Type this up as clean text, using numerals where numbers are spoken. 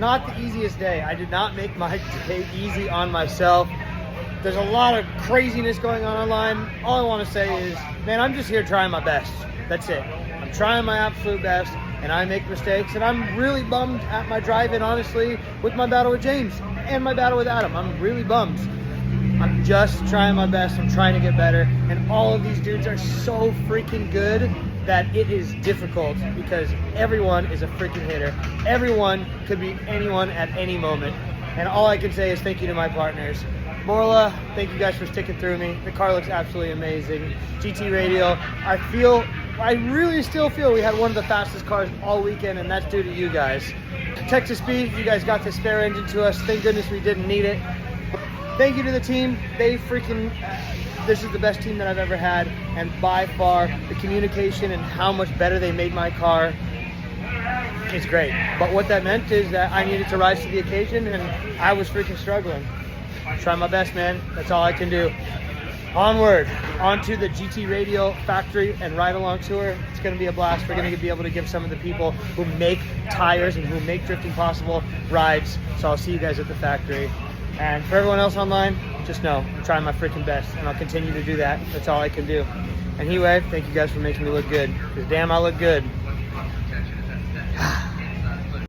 Not the easiest day. I did not make my day easy on myself. There's a lot of craziness going on online. All I want to say is, man, I'm just here trying my best. That's it. I'm trying my absolute best, and I make mistakes, and I'm really bummed at my drive-in, honestly, with my battle with James and my battle with Adam. I'm really bummed. I'm just trying my best. I'm trying to get better, and all of these dudes are so freaking good that it is difficult because everyone is a freaking hitter. Everyone could be anyone at any moment. And all I can say is thank you to my partners. Borla, thank you guys for sticking through me. The car looks absolutely amazing. GT Radial, I really still feel we had one of the fastest cars all weekend, and that's due to you guys. Texas Speed, you guys got the spare engine to us. Thank goodness we didn't need it. Thank you to the team. They freaking... this is the best team that I've ever had, and by far the communication and how much better they made my car is great. But what that meant is that I needed to rise to the occasion, and I was freaking struggling. Try my best, man. That's all I can do. Onward, onto the GT Radial factory and ride-along tour. It's going to be a blast. We're going to be able to give some of the people who make tires and who make drifting possible rides. So I'll see you guys at the factory. And for everyone else online, just know I'm trying my freaking best, and I'll continue to do that. That's all I can do. And anyway, thank you guys for making me look good, because damn, I look good.